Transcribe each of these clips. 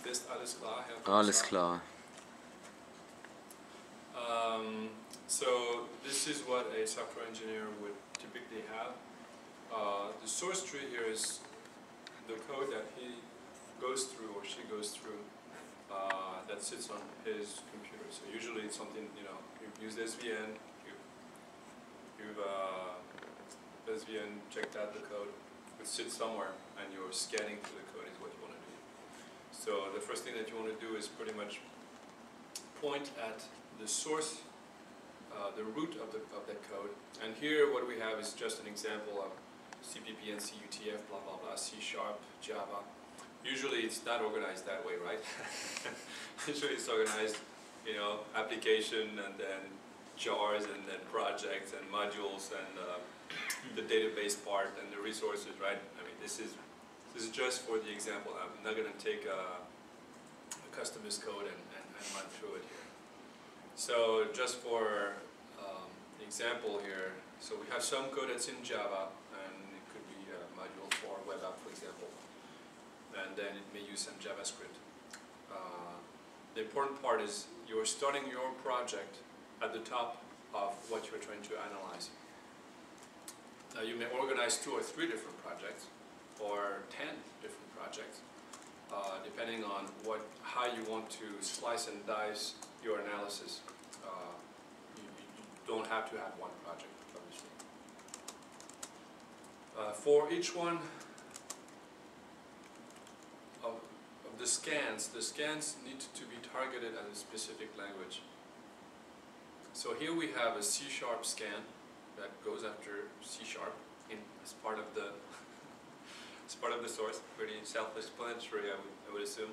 Ist alles klar, Herr Alles Kommissar? klar. So this is what a software engineer would typically have. The source tree here is the code that he goes through or she goes through that sits on his computer. So usually it's something, you know, you've used SVN, you've SVN checked out the code, it sits somewhere and you're scanning through the code is what you want to do. So the first thing that you want to do is pretty much point at the source, the root of that code. And here what we have is just an example of CPP and CUTF, blah blah blah, C#, Java. Usually it's not organized that way, right? Usually it's organized, you know, application and then jars and then projects and modules and the database part and the resources, right? I mean, this is just for the example. I'm not going to take a customized code and run through it here. So just for the example here, so we have some code that's in Java, and it could be a module for web app, for example, and then it may use some JavaScript. The important part is you're starting your project at the top of what you're trying to analyze. Now you may organize 2 or 3 different projects, or 10 different projects, depending on how you want to slice and dice your analysis. You don't have to have one project, obviously. For each one of the scans need to be targeted at a specific language. So here we have a C# scan that goes after C# as part of the as part of the source. Pretty self-explanatory, I would assume.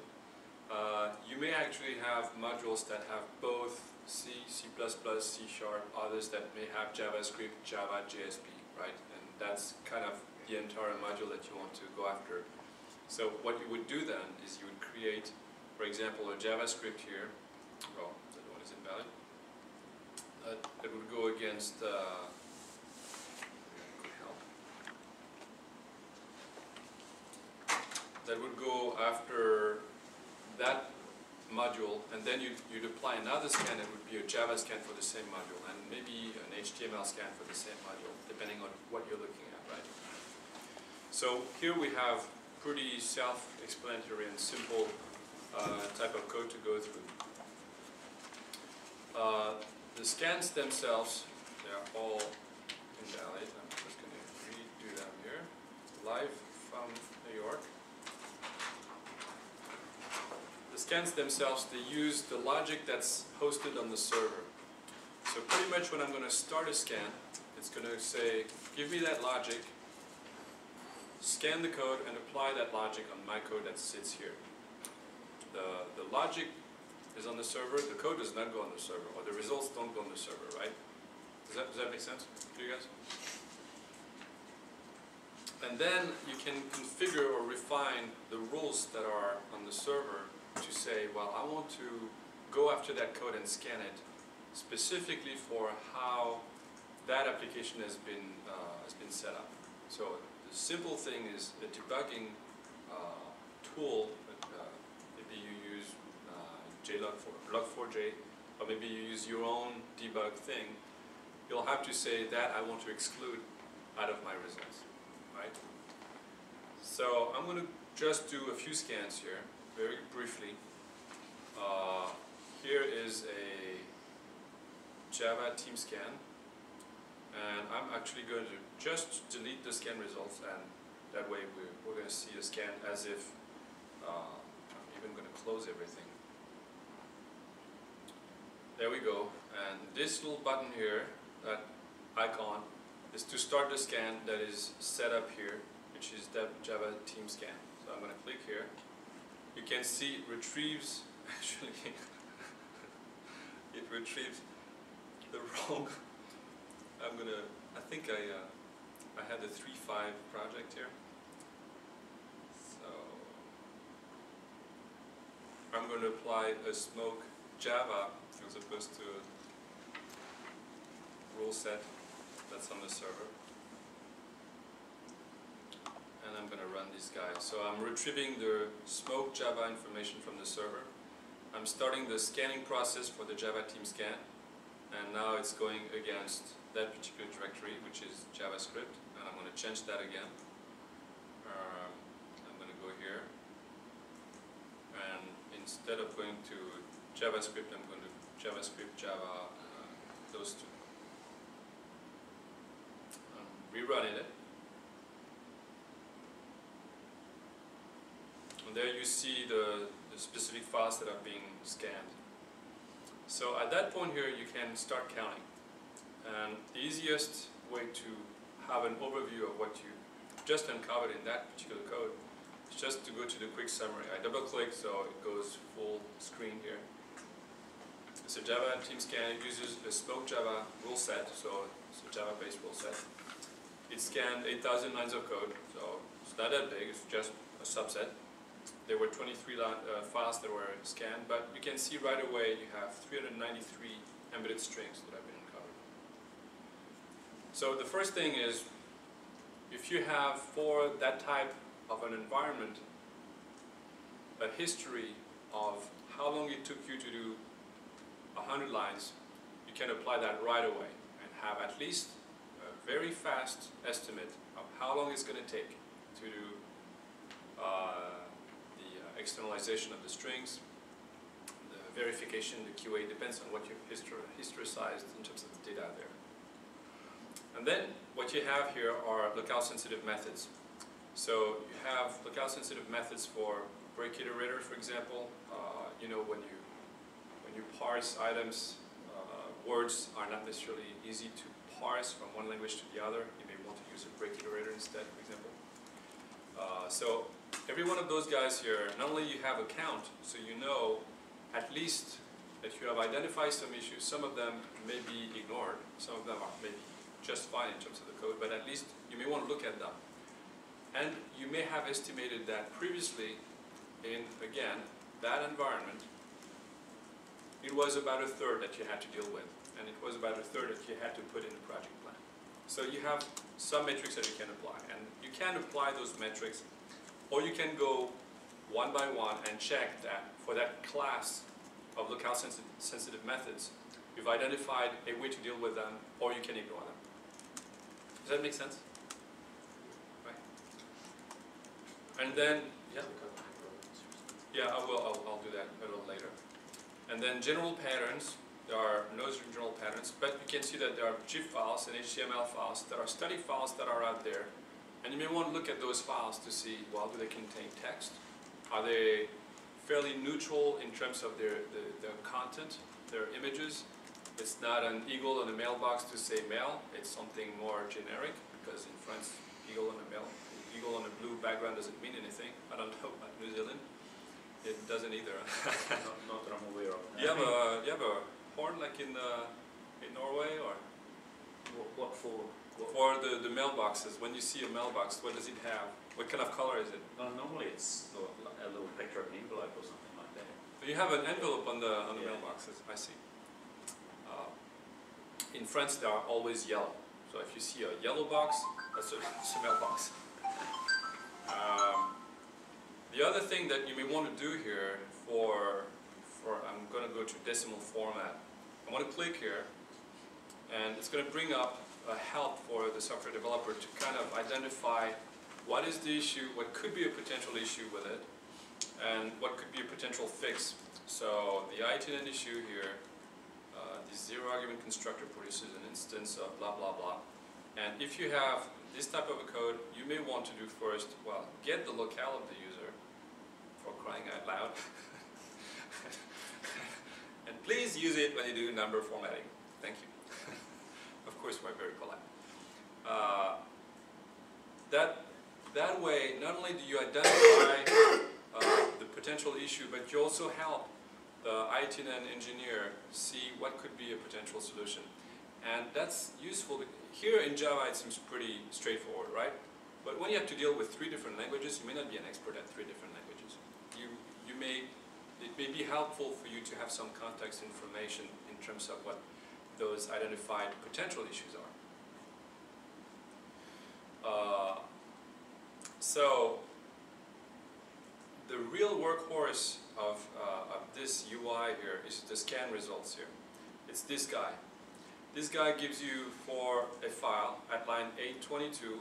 You may actually have modules that have both C, C++, C#, others that may have JavaScript, Java, JSP, right? And that's kind of the entire module that you want to go after. So what you would do then is you would create, for example, a JavaScript here. Well, that one is invalid. That would go against that would go after that module, and then you'd apply another scan that would be a Java scan for the same module, and maybe an HTML scan for the same module, depending on what you're looking at, right? So here we have pretty self-explanatory and simple type of code to go through. The scans themselves, they are all invalid. I'm just going to redo them here. Live from New York. The scans themselves, they use the logic that's hosted on the server. So pretty much when I'm going to start a scan, it's going to say, give me that logic, scan the code, and apply that logic on my code that sits here. The logic is on the server, the code does not go on the server, or the results don't go on the server, right? Does that make sense to you guys? And then you can configure or refine the rules that are on the server to say, well, I want to go after that code and scan it specifically for how that application has been set up. So the simple thing is the debugging tool. Maybe you use log4j, or maybe you use your own debug thing. You'll have to say that I want to exclude out of my results, right? So I'm going to just do a few scans here, very briefly. Here is a Java team scan, and I'm actually going to just delete the scan results, and that way we're going to see the scan as if I'm even going to close everything. There we go, and this little button here, that icon, is to start the scan that is set up here, which is the Java team scan. So I'm going to click here. You can see it retrieves, actually, it retrieves the wrong, I think I had the 3.5 project here. So I'm going to apply a smoke Java as opposed to a rule set that's on the server. And I'm going to run this guy. So I'm retrieving the smoke Java information from the server. I'm starting the scanning process for the Java team scan, and now it's going against that particular directory, which is JavaScript, and I'm going to change that again. I'm going to go here, and instead of going to JavaScript, I'm going to JavaScript, Java, those two. I'm rerunning it. And there you see the specific files that are being scanned. So at that point here, you can start counting. And the easiest way to have an overview of what you just uncovered in that particular code is just to go to the quick summary. I double click so it goes full screen here. It's a Java team scan. It uses a spoke Java rule set, so it's a Java-based rule set. It scanned 8,000 lines of code, so it's not that big, it's just a subset. There were 23 files that were scanned, but you can see right away you have 393 embedded strings that have been uncovered. So the first thing is, if you have for that type of an environment a history of how long it took you to do 100 lines, you can apply that right away and have at least a very fast estimate of how long it's going to take to do externalization of the strings, the verification, the QA, depends on what you've historicized in terms of the data there. And then what you have here are locale sensitive methods. So you have locale sensitive methods for break iterator, for example. You know, when you parse items, words are not necessarily easy to parse from one language to the other. You may want to use a break iterator instead, for example. So every one of those guys here, not only you have a count, so you know at least that you have identified some issues. Some of them may be ignored, some of them are maybe just fine in terms of the code, but at least you may want to look at them. And you may have estimated that previously in, again, that environment, it was about a third that you had to deal with, and it was about a third that you had to put in the project plan. So you have some metrics that you can apply, and you can apply those metrics, or you can go one by one and check that for that class of locale sensitive methods, you've identified a way to deal with them, or you can ignore them. Does that make sense? Right. And then, yeah, I'll do that a little later. And then general patterns, there are no general patterns, but you can see that there are GIF files and HTML files, there are static files that are out there. And you may want to look at those files to see, well, do they contain text? Are they fairly neutral in terms of their content, their images? It's not an eagle on a mailbox to say mail, it's something more generic, because in France, eagle on a blue background doesn't mean anything. I don't know about New Zealand. It doesn't either. not that I'm aware of. You have a horn like in Norway, or? What for? For the mailboxes, when you see a mailbox, what does it have? What kind of color is it? Normally it's a little picture of an envelope or something like that. You have an envelope on the mailboxes, I see. In France they are always yellow. So if you see a yellow box, that's a mailbox. The other thing that you may want to do here I'm going to go to decimal format. I want to click here, and it's going to bring up help for the software developer to kind of identify what is the issue, what could be a potential issue with it, and what could be a potential fix. So the I18n issue here, the zero argument constructor produces an instance of blah blah blah. And if you have this type of a code, you may want to do first, well, get the locale of the user, for crying out loud. And please use it when you do number formatting. Thank you. Of course, we're very polite. That way, not only do you identify the potential issue, but you also help the I18n engineer see what could be a potential solution. And that's useful. Here in Java, it seems pretty straightforward, right? But when you have to deal with 3 different languages, you may not be an expert at 3 different languages. It may be helpful for you to have some context information in terms of what those identified potential issues are. So the real workhorse of this UI here is the scan results here. It's this guy. This guy gives you, for a file at line 822,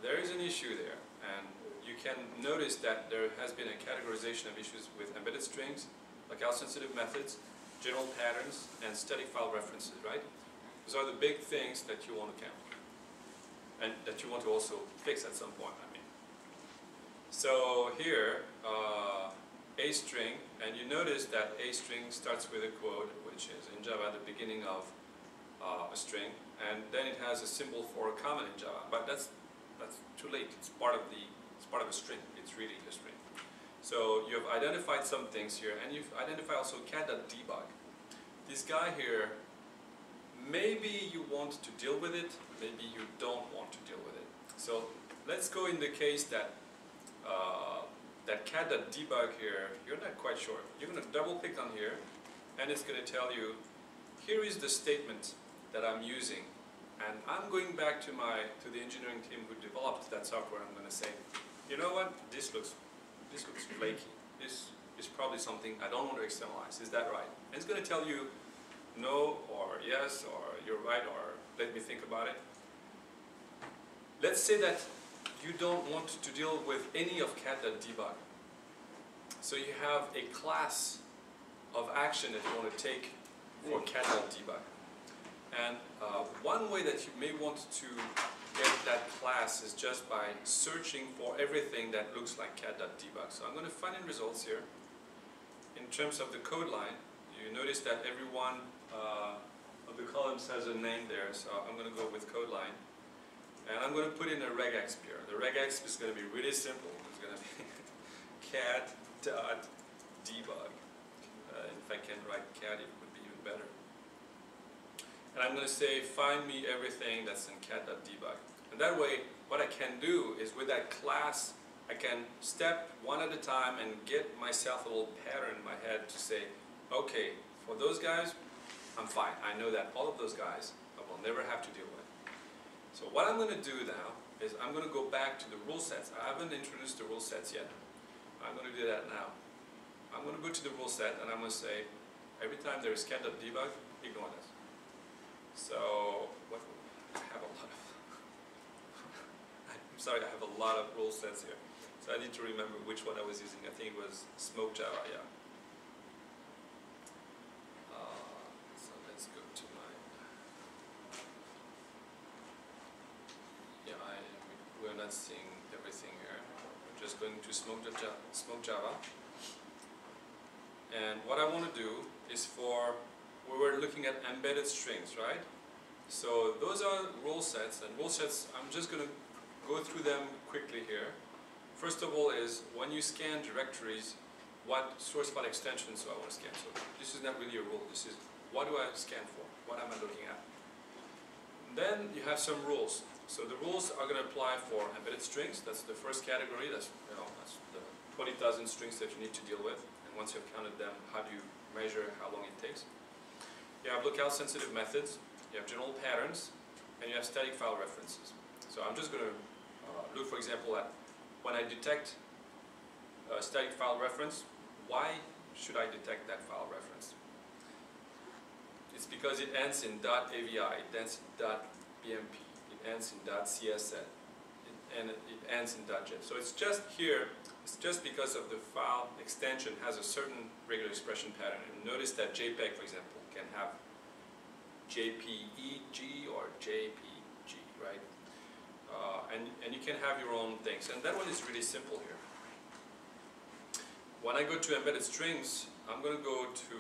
there is an issue there, and you can notice that there has been a categorization of issues with embedded strings, locale-sensitive methods, general patterns, and static file references, right? Those are the big things that you want to count, and that you want to also fix at some point, I mean. So here, a string, and you notice that a string starts with a quote, which is in Java the beginning of a string, and then it has a symbol for a comment in Java, but that's too late. It's part of a string. It's really a string. So you've identified some things here, and you've identified also cat.debug. This guy here, maybe you want to deal with it, maybe you don't want to deal with it. So let's go in the case that that cat.debug here, you're not quite sure. You're going to double click on here, and it's going to tell you, here is the statement that I'm using, and I'm going back to the engineering team who developed that software. I'm going to say, you know what, this looks flaky. This is probably something I don't want to externalize. Is that right? And it's going to tell you no, or yes, or you're right, or let me think about it. Let's say that you don't want to deal with any of cat.debug. So you have a class of action that you want to take for cat.debug. And one way that you may want to get that class is just by searching for everything that looks like cat.debug. So I'm going to find in results here. In terms of the code line, you notice that every one of the columns has a name there. So I'm going to go with code line. And I'm going to put in a regex here. The regex is going to be really simple. It's going to be cat.debug. If I can write cat, it would be even better. And I'm going to say, find me everything that's in cat.debug. And that way, what I can do is with that class, I can step one at a time and get myself a little pattern in my head to say, okay, for those guys, I'm fine. I know that all of those guys I will never have to deal with. So what I'm going to do now is I'm going to go back to the rule sets. I haven't introduced the rule sets yet. I'm going to do that now. I'm going to go to the rule set, and I'm going to say, every time there is cat.debug, ignore this. So, I have a lot of, I'm sorry, I have a lot of rule sets here. So I need to remember which one I was using. I think it was Smoke Java, yeah. So let's go to my, yeah, we're not seeing everything here. We're just going to Smoke Java. And what I want to do is we were looking at embedded strings, right? So those are rule sets, and rule sets, I'm just going to go through them quickly here. First of all is, when you scan directories, what source file extensions do I want to scan? So this is not really a rule, this is, what do I scan for? What am I looking at? Then you have some rules. So the rules are going to apply for embedded strings. That's the first category. That's the 20,000 strings that you need to deal with. And once you've counted them, how do you measure how long it takes? You have locale-sensitive methods, you have general patterns, and you have static file references. So I'm just going to look, for example, at when I detect a static file reference, why should I detect that file reference? It's because it ends in .avi, it ends in .bmp, it ends in .csset, and it ends in .jet. So it's just here, it's just because of the file extension has a certain regular expression pattern. And notice that JPEG, for example, can have JPEG or JPG, right? And you can have your own things. And that one is really simple here. When I go to embedded strings, I'm going to go to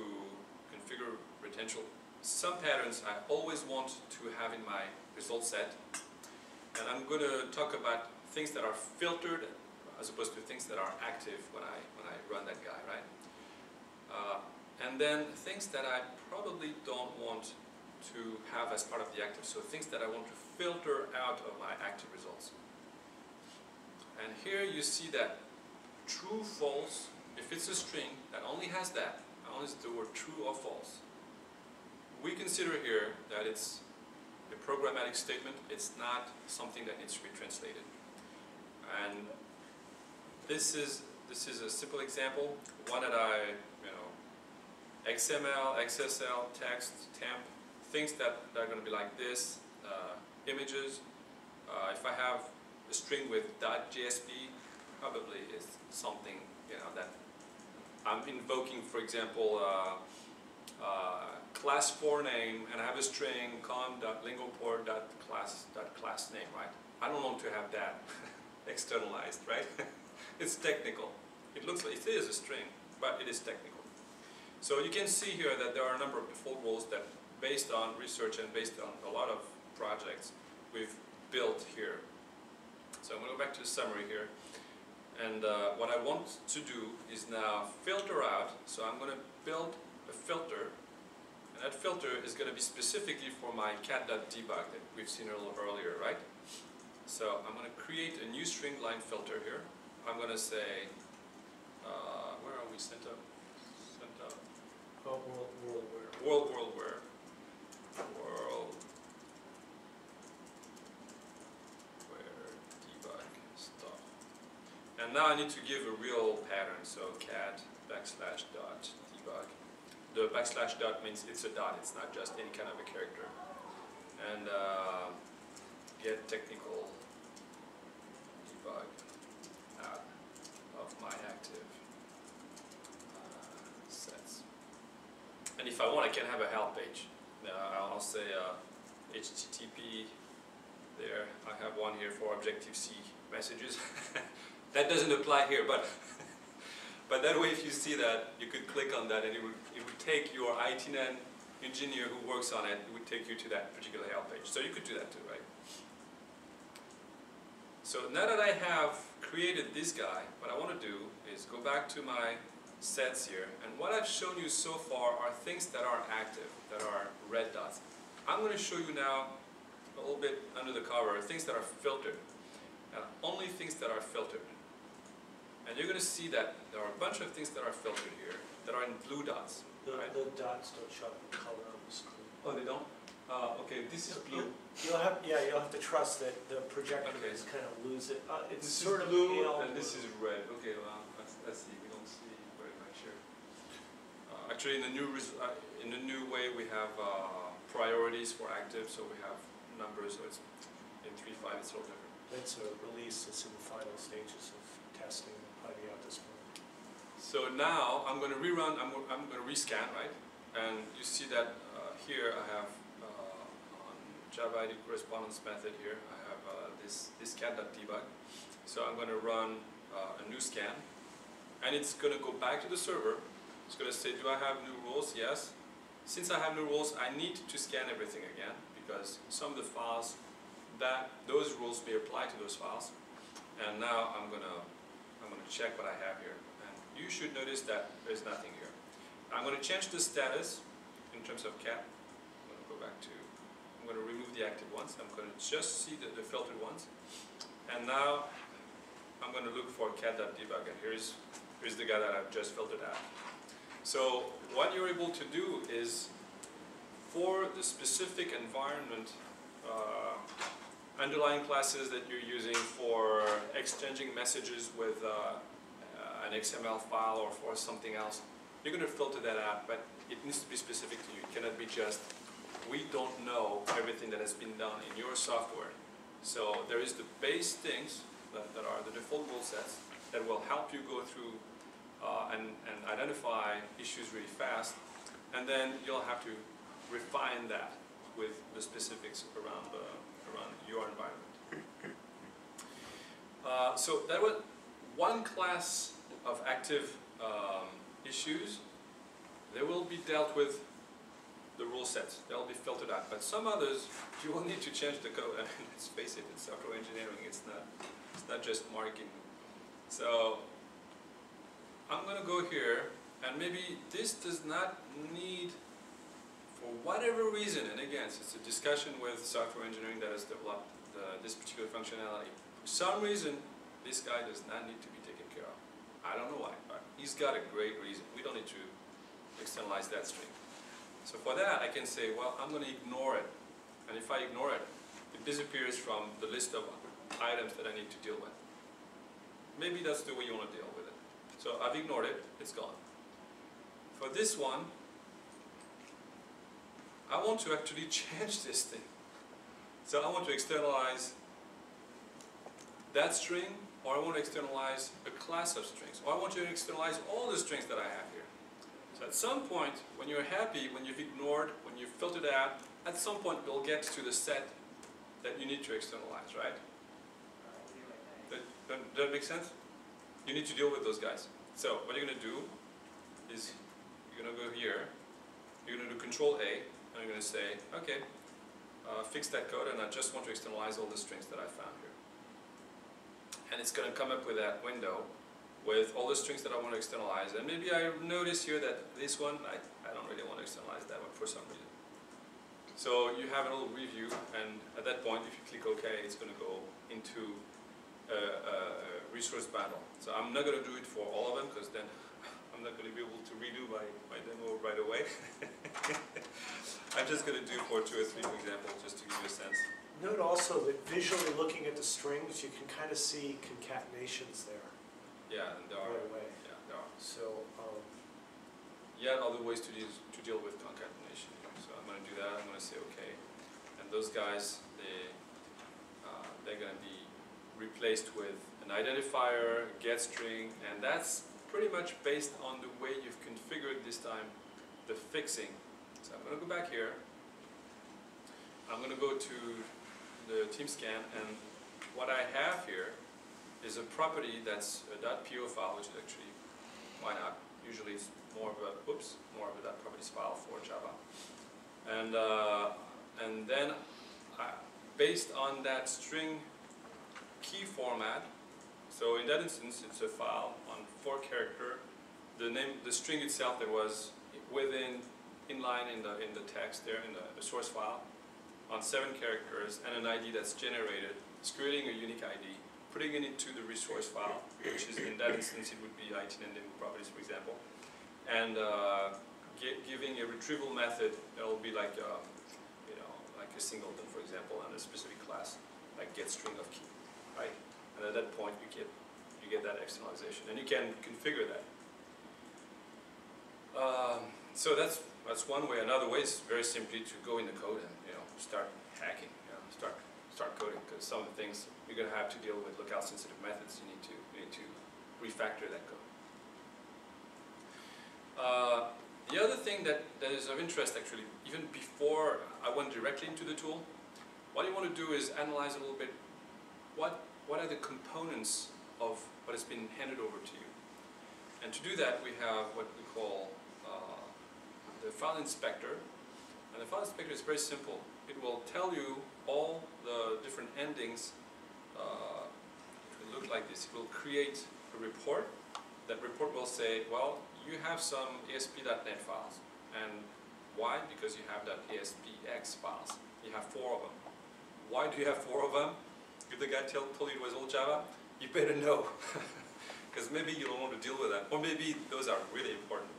configure retention. Some patterns I always want to have in my result set. And I'm going to talk about things that are filtered as opposed to things that are active when I run that guy, right? And then things that I probably don't want to have as part of the active, so things that I want to filter out of my active results. And here you see that true, false, if it's a string that only has that, only has the word true or false, we consider here that it's a programmatic statement, it's not something that needs to be translated. And this is a simple example, one that I, XML, XSL, text, temp, things that are going to be like this, images. If I have a string with .jsp, probably is something that I'm invoking. For example, class 4 name, and I have a string com.lingoport.class name, right? I don't want to have that externalized, right? It's technical. It looks like it is a string, but it is technical. So you can see here that there are a number of default rules that, based on research and based on a lot of projects, we've built here. So I'm going to go back to the summary here. And what I want to do is now filter out. So I'm going to build a filter. And that filter is going to be specifically for my cat.debug that we've seen a little earlier, right? So I'm going to create a new string line filter here. I'm going to say, where are we sent up? Oh, world where? World where? World where debug stuff. And now I need to give a real pattern. So cat \dot debug. The \dot means it's a dot. It's not just any kind of a character. And get technical debug out of my active sets. And if I want, I can have a help page. I'll say HTTP there. I have one here for Objective-C messages. That doesn't apply here, but that way, if you see that, you could click on that, and it would take your I18n engineer who works on it. It would take you to that particular help page. So you could do that too, right? So now that I have created this guy, what I want to do is go back to my sets here, and what I've shown you so far are things that are active, that are red dots. I'm going to show you now a little bit under the cover things that are filtered, only things that are filtered. And you're going to see that there are a bunch of things that are filtered here that are in blue dots. The dots don't show up in color on the screen. Oh, they don't? Okay, this is blue. You'll have to trust that the projector Okay. is kind of lose it. It's This sort is of blue, pale and this blue. is red. Okay, well, let's see. We don't see very much here. Actually, in the new way, we have priorities for active, so we have numbers. So it's in 3.5. It's a little different. It's a release. It's in the final stages of testing and putting out this point. So now I'm going to rerun. I'm going to rescan, right? And you see that here I have on Java ID correspondence method here I have this cat.debug. So I'm going to run a new scan, and it's going to go back to the server. It's going to say, do I have new rules? Yes. Since I have new rules, I need to scan everything again, because some of the files, those rules may apply to those files. And now I'm going to check what I have here. And you should notice that there's nothing here. I'm going to change the status in terms of cat. I'm going to remove the active ones. I'm going to just see the filtered ones. And now I'm going to look for cat.debug, and here's the guy that I've just filtered out. So what you're able to do is, for the specific environment, underlying classes that you're using for exchanging messages with an XML file or for something else, you're going to filter that out, but it needs to be specific to you. It cannot be just, we don't know everything that has been done in your software. So there is the base things that are the default rule sets that will help you go through and identify issues really fast, and then you'll have to refine that with the specifics around your environment. So that was one class of active issues. They will be dealt with the rule sets. They'll be filtered out. But some others, you will need to change the code. I mean, let's face it, it's software engineering. It's not just marking. So I'm going to go here, and maybe this does not need, for whatever reason, and again, it's a discussion with software engineering that has developed this particular functionality. For some reason, this guy does not need to be taken care of. I don't know why, but he's got a great reason. We don't need to externalize that string. So for that, I can say, well, I'm going to ignore it. And if I ignore it, it disappears from the list of items that I need to deal with. maybe that's the way you want to deal with it. So I've ignored it, it's gone. For this one, I want to actually change this thing. So I want to externalize that string, or I want to externalize a class of strings, or I want to externalize all the strings that I have here. So at some point, when you're happy, when you've ignored, when you've filtered out, at some point we'll get to the set that you need to externalize, right? Does that make sense? You need to deal with those guys. So what you're going to do is you're going to go here, you're going to do Control A, and you're going to say, okay, fix that code, and I just want to externalize all the strings that I found here. And it's going to come up with that window with all the strings that I want to externalize. And maybe I notice here that this one, I don't really want to externalize that one for some reason. So you have a little review, and at that point, if you click OK, it's going to go into a resource bundle. So I'm not going to do it for all of them, because then I'm not going to be able to redo my demo right away. I'm just going to do for 2 or 3 examples, just to give you a sense. Note also that visually looking at the strings, you can kind of see concatenations there. Yeah, and there are. Right away. Yeah, there are. So, yet other ways to deal with concatenation. So I'm going to do that. I'm going to say OK, and those guys, they're going to be replaced with an identifier, get string, and that's pretty much based on the way you've configured this time the fixing. So I'm going to go back here. I'm going to go to the team scan, and what I have here is a property that's a .po file, which is actually, why not? Usually it's more of a .properties file for Java. And then based on that string key format, so in that instance it's a file on 4 character. The string itself that was inline in the text there in the source file on 7 characters, and an ID that's generated. It's creating a unique ID, putting it into the resource file, which is in that instance it would be I18n properties, for example, and giving a retrieval method that will be like like a singleton, for example, and a specific class like get string of key, right? And at that point you get that externalization, and you can configure that. So that's one way. Another way is very simply to go in the code and start hacking, start coding, because some of the things you're going to have to deal with lookout sensitive methods. You need to refactor that code. The other thing that is of interest, actually, even before I went directly into the tool, what you want to do is analyze a little bit what are the components of what has been handed over to you. And to do that, we have what we call the file inspector. And the file inspector is very simple. It will tell you all the different endings. It will look like this. It will create a report. That report will say, well, you have some ASP.NET files. And why? Because you have that ASPX files. You have 4 of them. Why do you have 4 of them? If the guy told you it was all Java, you better know. Because maybe you don't want to deal with that. Or maybe those are really important.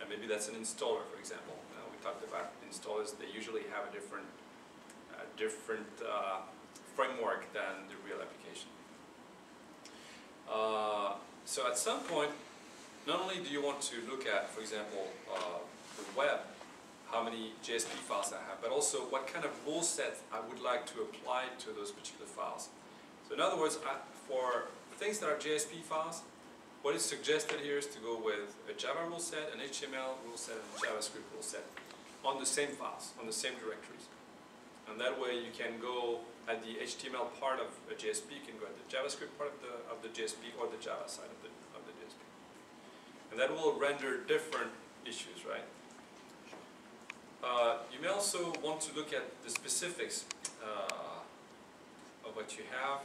And maybe that's an installer, for example. We talked about installers. They usually have a different framework than the real application. So at some point, not only do you want to look at, for example, the web, how many JSP files I have, but also what kind of rule set I would like to apply to those particular files. So in other words, for things that are JSP files, what is suggested here is to go with a Java rule set, an HTML rule set, and a JavaScript rule set on the same files, on the same directories. And that way you can go at the HTML part of a JSP, you can go at the JavaScript part of the JSP, or the Java side of the JSP. And that will render different issues, right? You may also want to look at the specifics of what you have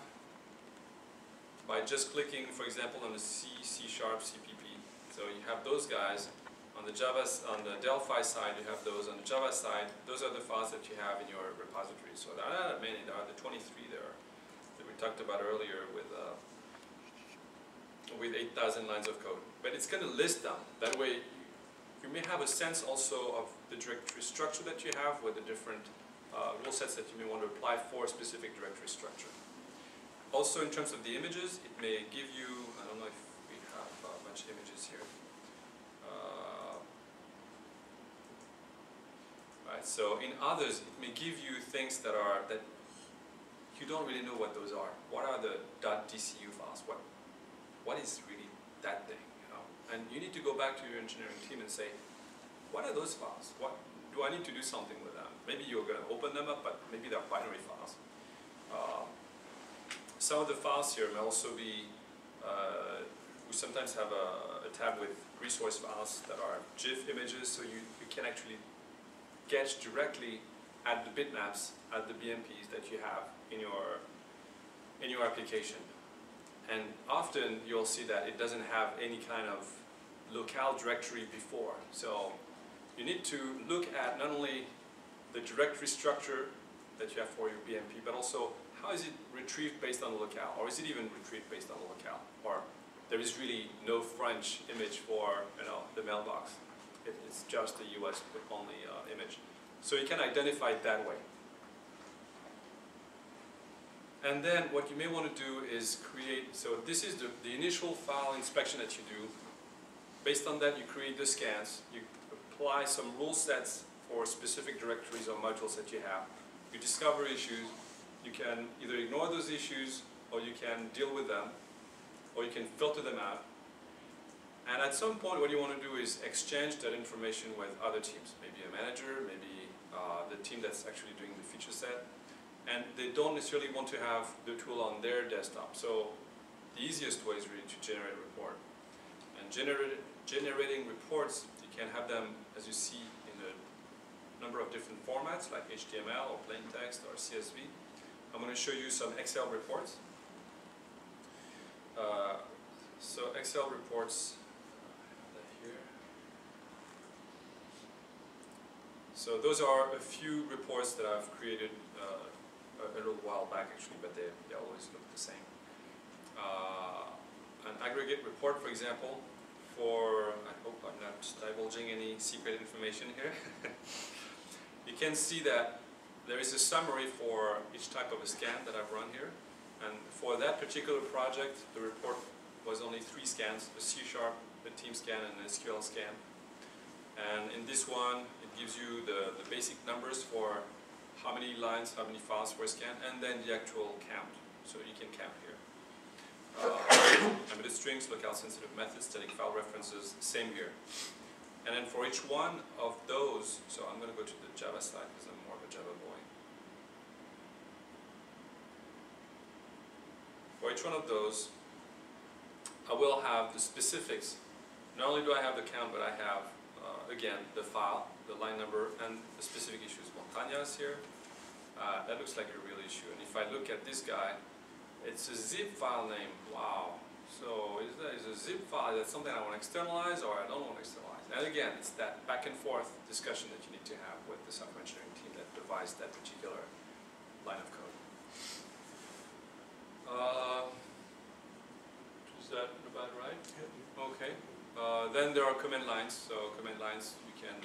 by just clicking, for example, on the C#, CPP. So you have those guys. On the Delphi side, you have those. On the Java side, those are the files that you have in your repository. So there are not that many. There are the 23 there that we talked about earlier with 8,000 lines of code. But it's going to list them. That way, you may have a sense also of the directory structure that you have with the different rule sets that you may want to apply for a specific directory structure. Also, in terms of the images, it may give you, I don't know if we have a bunch of images here. Right, so in others, it may give you things that you don't really know what those are. What are the .dcu files? What is really that thing? You know? And you need to go back to your engineering team and say, what are those files? What do I need to do something with them? Maybe you're going to open them up, but maybe they're binary files. Some of the files here may also be, we sometimes have a tab with resource files that are GIF images, so you can actually get directly at the bitmaps, at the BMPs that you have in your application. And often you'll see that it doesn't have any kind of locale directory before. So you need to look at not only the directory structure that you have for your BMP, but also how is it retrieved based on the locale, or is it even retrieved based on the locale, or there is really no French image for the mailbox. It's just a US only image. So you can identify it that way. And then what you may want to do is create, so this is the initial file inspection that you do. Based on that, you create the scans, you apply some rule sets for specific directories or modules that you have. You discover issues, you can either ignore those issues, or you can deal with them, or you can filter them out. And at some point, what you want to do is exchange that information with other teams, maybe a manager, maybe the team that's actually doing the feature set. And they don't necessarily want to have the tool on their desktop. So the easiest way is really to generate a report. And generating reports, you can have them, as you see, in a number of different formats, like HTML or plain text or CSV. I'm going to show you some Excel reports. So Excel reports, here. So those are a few reports that I've created a little while back actually, but they always look the same. An aggregate report, for example, I hope I'm not divulging any secret information here. You can see that there is a summary for each type of a scan that I've run here. And for that particular project, the report was only 3 scans, a C#, a team scan, and an SQL scan. And in this one, it gives you the basic numbers for how many lines, how many files were scanned, and then the actual count. So you can count here. Embedded strings, locale sensitive methods, static file references, same here. And then for each one of those, so I'm going to go to the Java side because I'm more of a Java boy. For each one of those, I will have the specifics. Not only do I have the count, but I have, again, the file, the line number, and the specific issues. Montañas here, that looks like a real issue. And if I look at this guy, it's a zip file name. Wow. So is a zip file, is that something I want to externalize or I don't want to externalize? And again, it's that back and forth discussion that you need to have with the software engineering team that devised that particular line of code. Is that about right? Okay. Then there are command lines. So command lines, you can,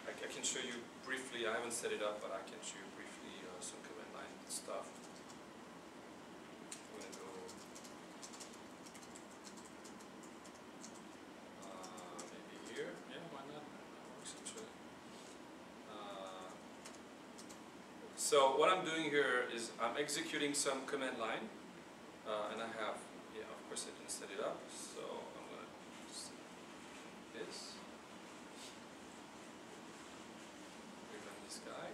I can show you briefly. I haven't set it up, but I can show you briefly some command line stuff. I'm going to go maybe here. Yeah, why not? That works actually. So what I'm doing here is I'm executing some command line, and I have, yeah, of course I didn't set it up, so I'm going to set this. Rerun this guy.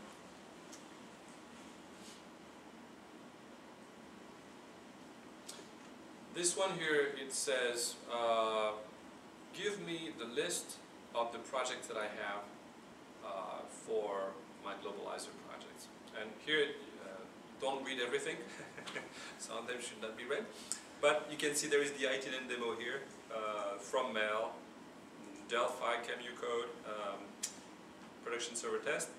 This one here, it says, give me the list of the projects that I have for my Globalyzer projects. And here, don't read everything. Some of them should not be read. But you can see there is the I18n demo here from Mail, Delphi, Unicode, production server test.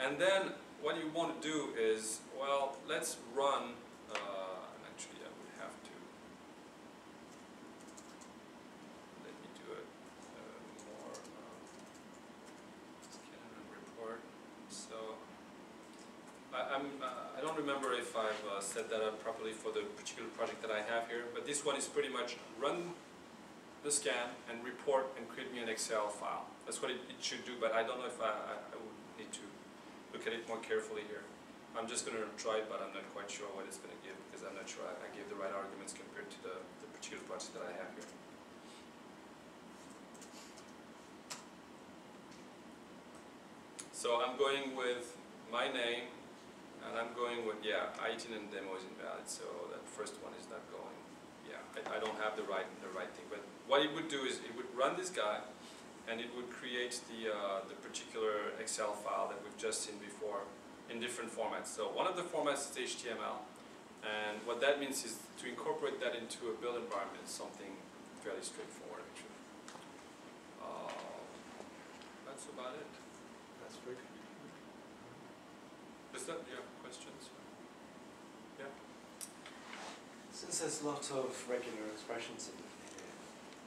And then what you want to do is, well, let's run, actually I would have to, let me do it more scan and report. So I don't remember if I've set that up properly for the particular project that I have here, but this one is pretty much run the scan and report and create me an Excel file. That's what it should do, but I don't know if I would need to look at it more carefully here. I'm just going to try it, but I'm not quite sure what it's going to give, because I'm not sure I gave the right arguments compared to the particular project that I have here. So I'm going with my name, and I'm going with, yeah, I18n demo is invalid, so that first one is not going. Yeah, I don't have the right thing, but what it would do is it would run this guy, and it would create the particular Excel file that we've just seen before in different formats. So one of the formats is HTML, and what that means is to incorporate that into a build environment is something fairly straightforward, actually. That's about it. That's very good. Is that, yeah, questions? Yeah? Since there's a lot of regular expressions in here,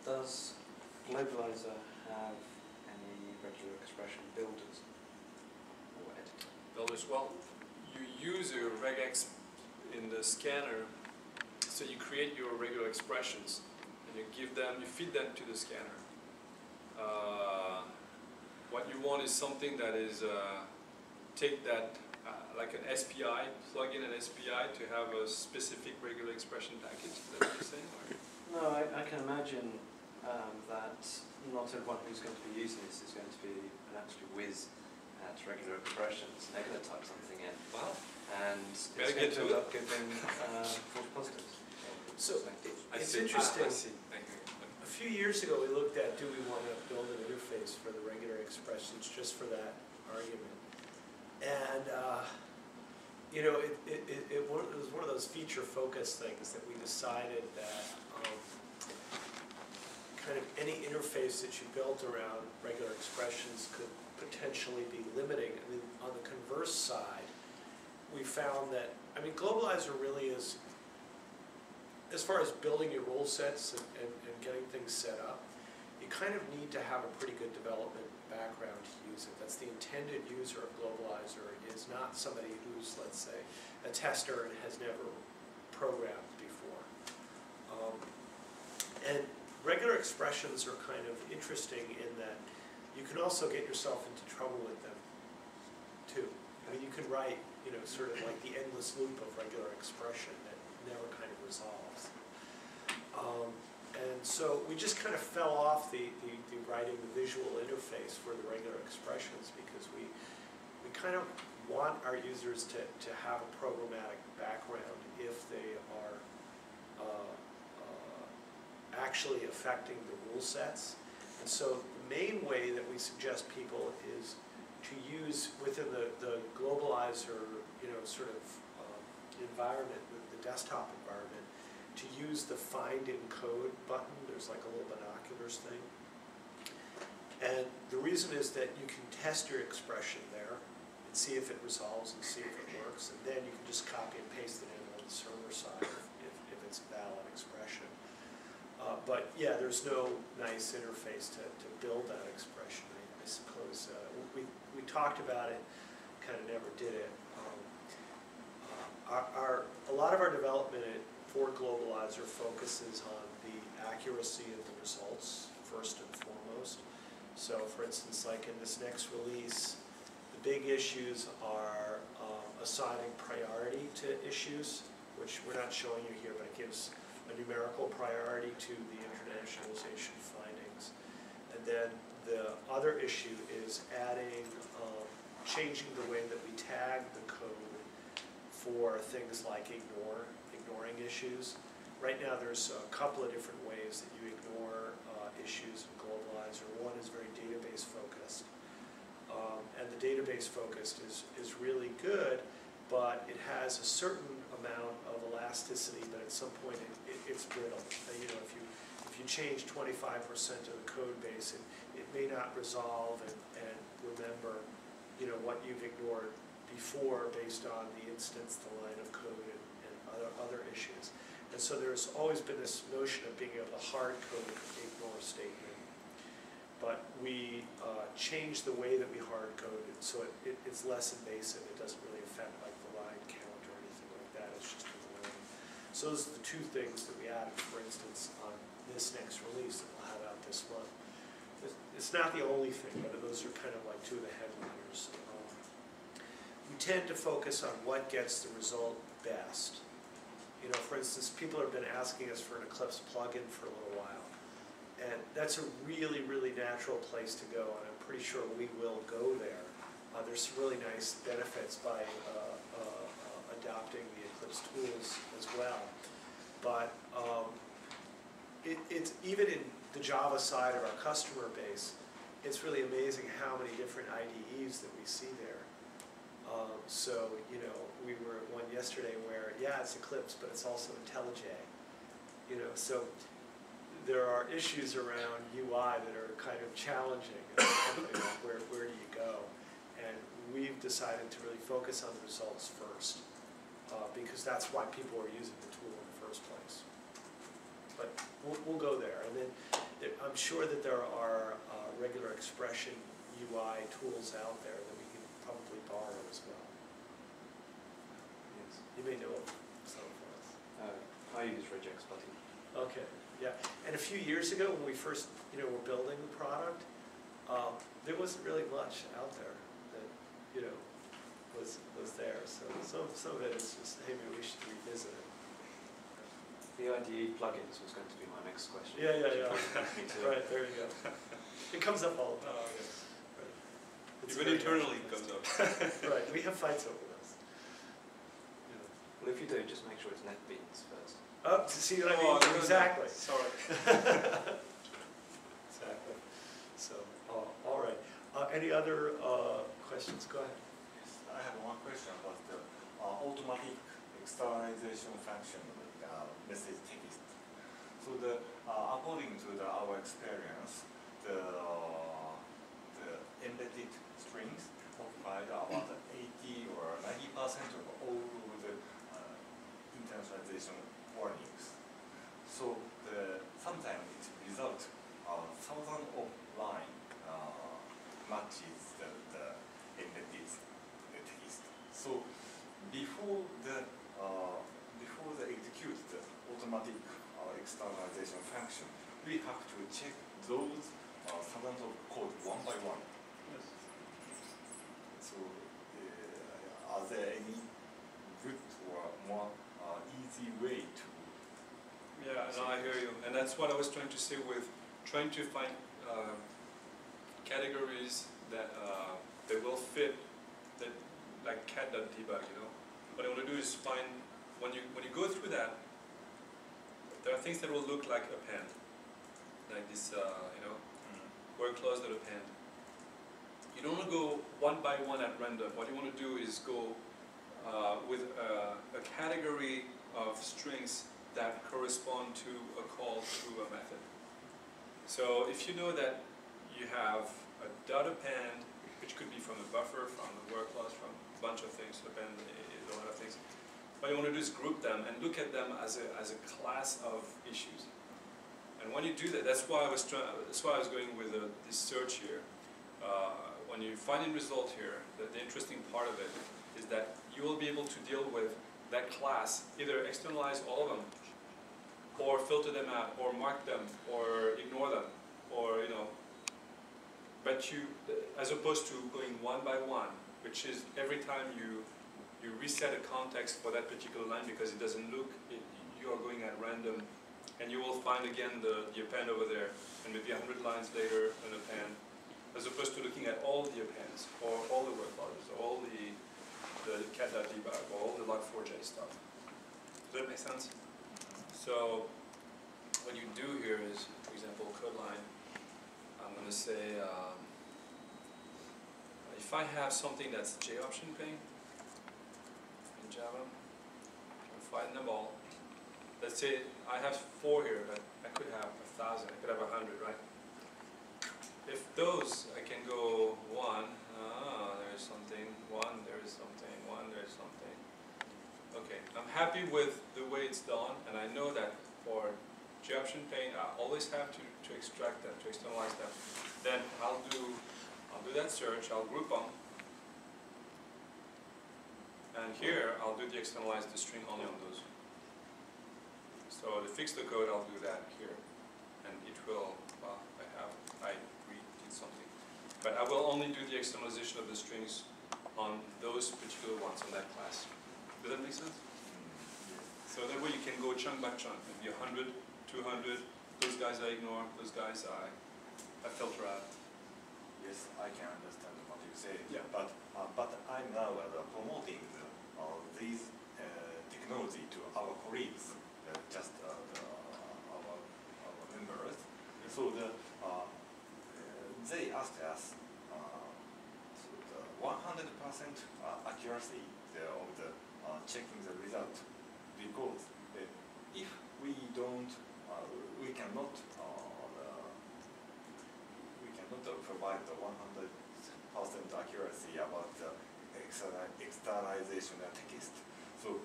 does Globalyzer have any regular expression builders or editors? Builders, well, you use a regex in the scanner, so you create your regular expressions and you feed them to the scanner. What you want is something that is, take that, like an SPI, plug in an SPI to have a specific regular expression package. Is that what you're saying? No, I can imagine that not everyone who's going to be using this is going to be an absolute whiz at regular expressions. They're going to type something in. Wow. And it's Better going get to to end up giving false positives. So I it's see. interesting. I see. Thank you. A few years ago, we looked at, do we want to build an interface for the regular expressions just for that argument? And, you know, it was one of those feature-focused things that we decided that kind of any interface that you built around regular expressions could potentially be limiting. I mean, on the converse side, we found that, I mean, Globalyzer really is, as far as building your rule sets and getting things set up, you kind of need to have a pretty good development background to use it. That's the intended user of Globalyzer, is not somebody who's, let's say, a tester and has never programmed before. And regular expressions are kind of interesting in that you can also get yourself into trouble with them, too. I mean, you can write, you know, sort of like the endless loop of regular expression that never kind of resolves. And so we just kind of fell off the writing the visual interface for the regular expressions, because we kind of want our users to have a programmatic background if they are actually affecting the rule sets. And so the main way that we suggest people is to use within the Globalyzer, you know, sort of environment, the desktop environment, to use the find in code button. There's like a little binoculars thing. And the reason is that you can test your expression there and see if it resolves and see if it works, and then you can just copy and paste it in on the server side if it's a valid expression. But yeah, there's no nice interface to build that expression, I suppose. We talked about it, kind of never did it. A lot of our development for Globalyzer focuses on the accuracy of the results, first and foremost. So for instance, like in this next release, the big issues are assigning priority to issues, which we're not showing you here, but it gives a numerical priority to the internationalization findings. And then the other issue is adding, changing the way that we tag the code for things like ignoring issues. Right now there's a couple of different ways that you ignore issues in Globalyzer. One is very database focused. And the database focused is really good, but it has a certain amount of elasticity, but at some point it's brittle. You know, if you change 25% of the code base, it may not resolve and remember, you know, what you've ignored before based on the instance, the line of code, and other issues. And so there's always been this notion of being able to hard code an ignore statement. But we changed the way that we hard code it, so it's less invasive. It doesn't really affect like the So those are the two things that we added, for instance, on this next release that we'll have out this month. It's not the only thing, but those are kind of like two of the headliners. We tend to focus on what gets the result best. You know, for instance, people have been asking us for an Eclipse plugin for a little while. And that's a really, really natural place to go, and I'm pretty sure we will go there. There's some really nice benefits by adopting the Eclipse tools as well. But it's even in the Java side of our customer base, it's really amazing how many different IDEs that we see there. So, you know, we were at one yesterday where, yeah, it's Eclipse, but it's also IntelliJ. You know, so there are issues around UI that are kind of challenging. Where do you go? And we've decided to really focus on the results first, because that's why people are using the tool in the first place. But we'll go there. And then I'm sure that there are regular expression UI tools out there that we can probably borrow as well. Yes. You may know of some of us. I use regex button. Okay, yeah. And a few years ago when we first, you know, were building the product, there wasn't really much out there that, you know, was there. So some of it is just, hey, maybe we should revisit it. The IDE plugins was going to be my next question. Yeah. Right, there you go. It comes up all the time. Yes. Right. Even internally it comes up. Right, we have fights over this. Yeah. Well, if you do, just make sure it's NetBeans first. Oh, see what I mean? No, Exactly. Sorry. Exactly. So, all right. Any other questions? Go ahead. Yes, I have one question about the automatic externalization function message text. So according to our experience, the embedded strings provide about 80 or 90% of all of the internationalization warnings. So sometimes it results thousands of line matches the embedded text. So before the execute the automatic externalization function, we have to check those thousands of code one by one. Yes. So are there any good or more easy way to? Yeah, no, I hear you. And that's what I was trying to say with trying to find categories that that will fit, that like cat.debug, you know. What I want to do is find, when you go through that, there are things that will look like append, like this, you know, word clause.append. You don't want to go one by one at random. What you want to do is go with a category of strings that correspond to a call to a method. So if you know that you have a dot append, which could be from the buffer, from the word clause, from a bunch of things, append is a lot of things. What you want to do is group them and look at them as a class of issues. And when you do that, that's why I was going with this search here. When you find a result here, the interesting part of it is that you will be able to deal with that class, either externalize all of them, or filter them out, or mark them, or ignore them, or, you know. But you, as opposed to going one by one, which is every time you reset a context for that particular line because it doesn't look, you are going at random, and you will find again the append over there, and maybe 100 lines later an append, as opposed to looking at all the appends, or all the word clauses, or all the cat.debug, or all the log4j stuff. Does that make sense? So what you do here is, for example, code line, I'm going to say, if I have something that's J-option ping in Java, I'm find them all. Let's say I have 4 here, but I could have 1,000, I could have 100, right? If those, I can go 1, there's something, 1, there's something, 1, there's something. Okay, I'm happy with the way it's done, and I know that for J-option ping, I always have to extract them, to externalize them. Then I'll do that search, I'll group them, and here I'll do the externalize the string only on those. So to fix the code, I'll do that here. And it will, well, I redid something. But I will only do the externalization of the strings on those particular ones on that class. Does that make sense? So that way you can go chunk by chunk, maybe 100, 200, those guys I ignore, those guys I filter out. Yes, I can understand what you say. Yeah. But I'm now promoting these technology to our colleagues, just our members. So they asked us so the 100% accuracy of the checking the result, because if we don't, we cannot provide the 100% accuracy about the externalization text. So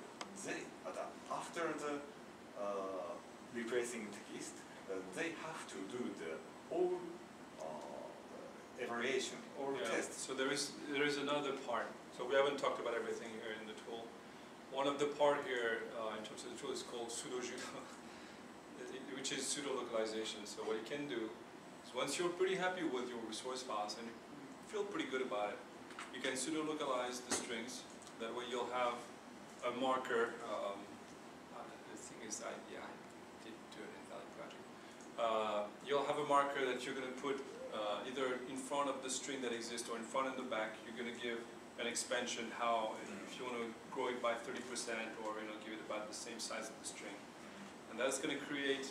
after the replacing text, they have to do the all evaluation or test. So there is another part. So we haven't talked about everything here in the tool. One of the part here in terms of the tool is called pseudo-judo, which is pseudo-localization. So what you can do is once you're pretty happy with your resource files and you feel pretty good about it, you can pseudo-localize the strings. That way you'll have a marker. The thing is, I did do an invalid project. You'll have a marker that you're going to put either in front of the string that exists or in front and the back. You're going to give an expansion how, if you want to grow it by 30% or give it about the same size of the string. And that's going to create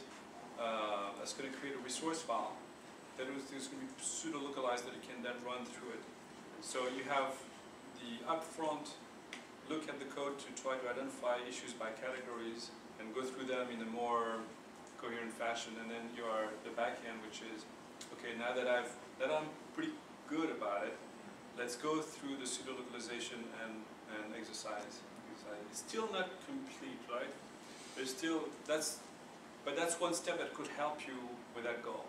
a resource file that is going to be pseudo-localized that you can then run through it. So you have the upfront look at the code to try to identify issues by categories and go through them in a more coherent fashion, and then you are the back end, which is okay. Now that I'm pretty good about it, let's go through the pseudo localization and exercise. It's still not complete, right? There's still but that's one step that could help you with that goal.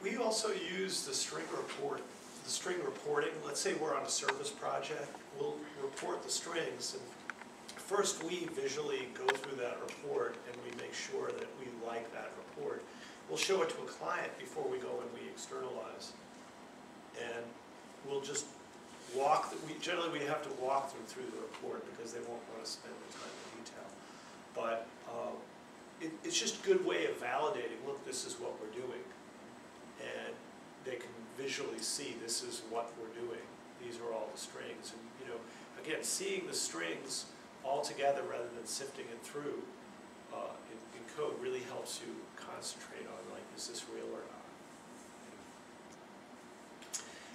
We also use the string reporting. Let's say we're on a service project. We'll report the strings, and first we visually go through that report and we make sure that we like that report. We'll show it to a client before we go and we externalize. And we'll just generally we have to walk them through the report because they won't want to spend the time in detail. But it's just a good way of validating, look, this is what we're doing. And they can visually see this is what we're doing. These are all the strings. And again, seeing the strings all together rather than sifting it through in code really helps you concentrate on, like, is this real or not?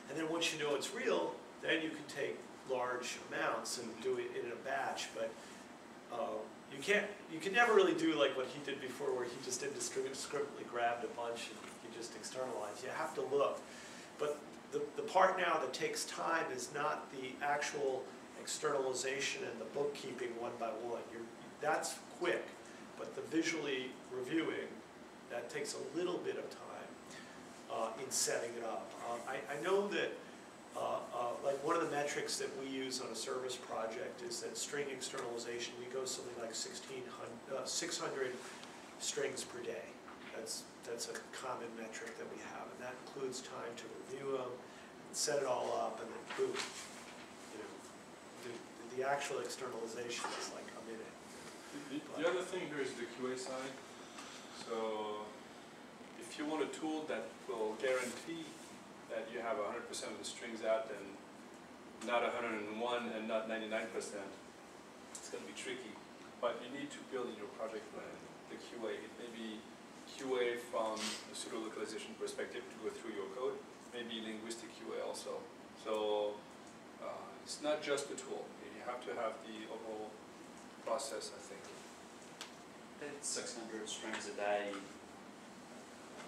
And then once you know it's real, then you can take large amounts and do it in a batch. But you can never really do like what he did before, where he just indiscriminately grabbed a bunch and he just externalized. You have to look. But the part now that takes time is not the actual externalization and the bookkeeping one by one. That's quick, but the visually reviewing, that takes a little bit of time in setting it up. I know that like one of the metrics that we use on a service project is that string externalization, we go something like 600 strings per day. That's a common metric that we have, and that includes time to review them, and set it all up, and then boom. The actual externalization is like a minute. The other thing here is the QA side. So if you want a tool that will guarantee that you have 100% of the strings out and not 101 and not 99%, it's going to be tricky. But you need to build in your project plan the QA. It may be QA from a pseudo-localization perspective to go through your code, maybe linguistic QA also. So it's not just the tool. You have to have the overall process, I think. That's 600 strings a day.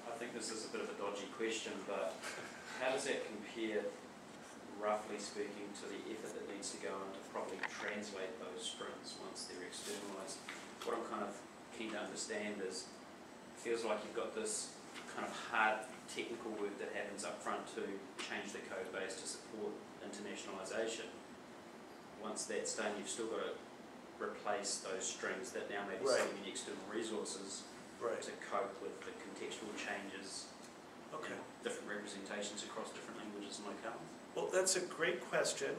I think this is a bit of a dodgy question, but how does that compare, roughly speaking, to the effort that needs to go into properly translate those strings once they're externalized? What I'm kind of keen to understand is, it feels like you've got this kind of hard technical work that happens up front to change the code base to support internationalization. Once that's done, you've still got to replace those strings that now may be Right. sitting in external resources Right. to cope with the contextual changes Okay. and different representations across different languages and locales? Well, that's a great question.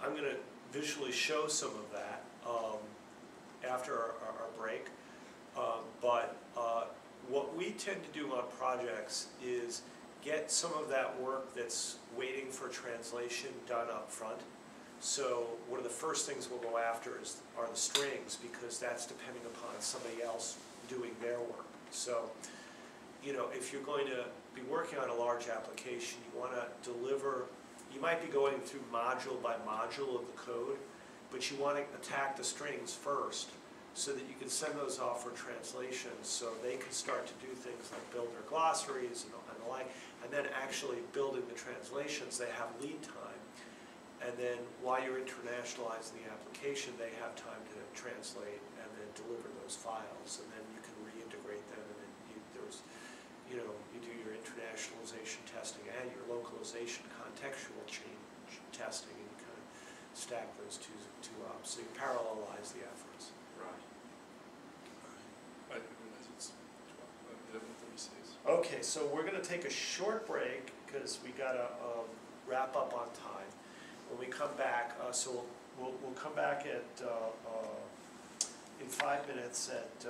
I'm going to visually show some of that after our break. But what we tend to do on projects is get some of that work that's waiting for translation done up front. So one of the first things we'll go after are the strings, because that's depending upon somebody else doing their work. So, you know, if you're going to be working on a large application, you want to deliver, you might be going through module by module of the code, but you want to attack the strings first so that you can send those off for translations, so they can start to do things like build their glossaries and the like, and then actually building the translations, they have lead time. And then while you're internationalizing the application, they have time to translate and then deliver those files, and then you can reintegrate them, and then you do your internationalization testing and your localization contextual change testing, and you kind of stack those two up, so you parallelize the efforts. Right. I realize it's 11:36. Okay, so we're going to take a short break because we got to wrap up on time. When we come back, so we'll come back at in 5 minutes at